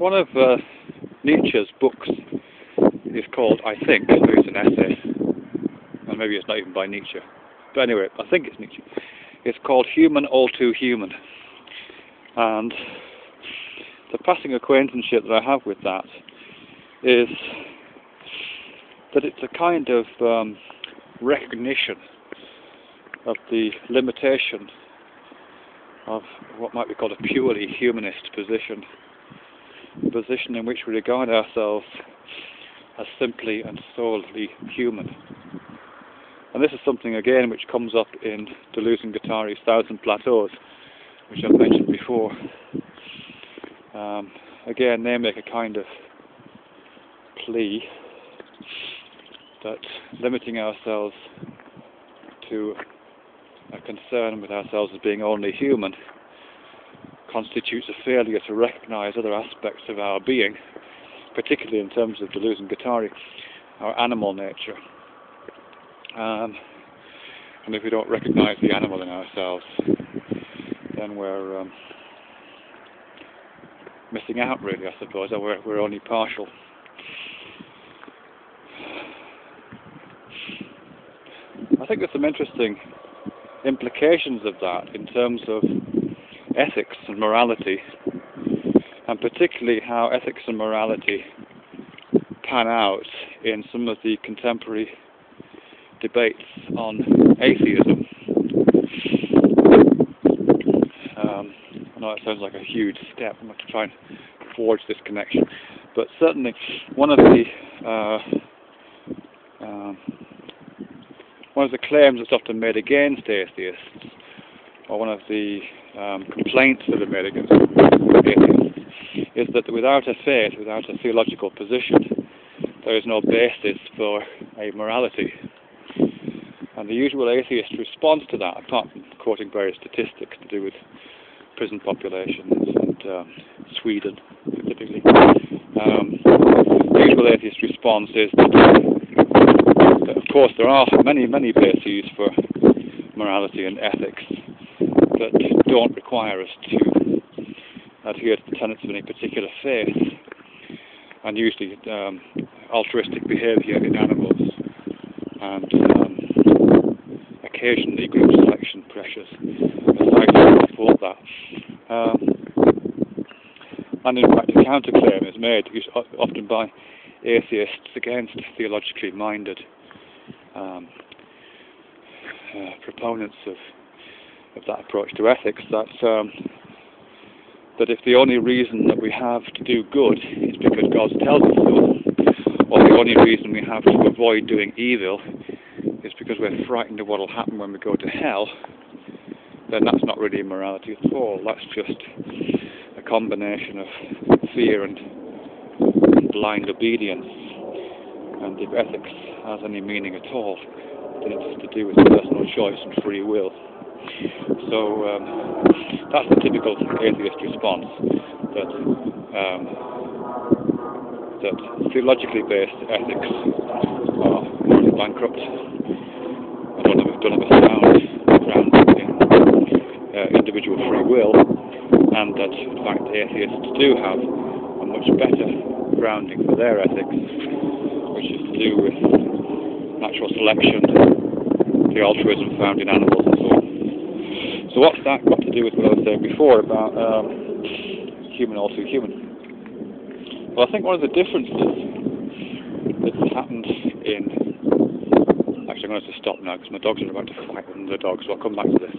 One of Nietzsche's books is called, I think, it's an essay, and maybe it's not even by Nietzsche, but anyway, I think it's Nietzsche. It's called Human All Too Human, and the passing acquaintanceship that I have with that is that it's a kind of recognition of the limitation of what might be called a purely humanist position, a position in which we regard ourselves as simply and solely human. And this is something again which comes up in Deleuze and Guattari's Thousand Plateaus, which I've mentioned before. Again, they make a kind of plea that limiting ourselves to a concern with ourselves as being only human constitutes a failure to recognize other aspects of our being, particularly in terms of Deleuze and Guattari, our animal nature. And if we don't recognize the animal in ourselves, then we're missing out, really, I suppose, or we're only partial. I think there's some interesting implications of that in terms of ethics and morality, and particularly how ethics and morality pan out in some of the contemporary debates on atheism. I know it sounds like a huge step. I'm going to try and forge this connection, but certainly one of the claims that's often made against atheists, or one of the complaints that are made against atheists, is that without a faith, without a theological position, there is no basis for a morality. And the usual atheist response to that, apart from quoting various statistics to do with prison populations and Sweden specifically, the usual atheist response is that of course there are many bases for morality and ethics that don't require us to adhere to the tenets of any particular faith, and usually altruistic behaviour in animals and occasionally group selection pressures are likely to support that. And in fact a counterclaim is made often by atheists against theologically minded proponents of that approach to ethics, that if the only reason that we have to do good is because God tells us so, or the only reason we have to avoid doing evil is because we're frightened of what will happen when we go to hell, then that's not really morality at all. That's just a combination of fear and blind obedience. And if ethics has any meaning at all, then it's to do with personal choice and free will. So that's the typical atheist response, that theologically based ethics are morally bankrupt and don't have a sound grounded in individual free will, and that in fact atheists do have a much better grounding for their ethics, which is to do with natural selection, the altruism found in animals and so on. So what's that got to do with what I was saying before about human all too human? Well, I think one of the differences that's happened in... Actually, I'm going to have to stop now because my dogs are about to fight with the dogs, so I'll come back to this.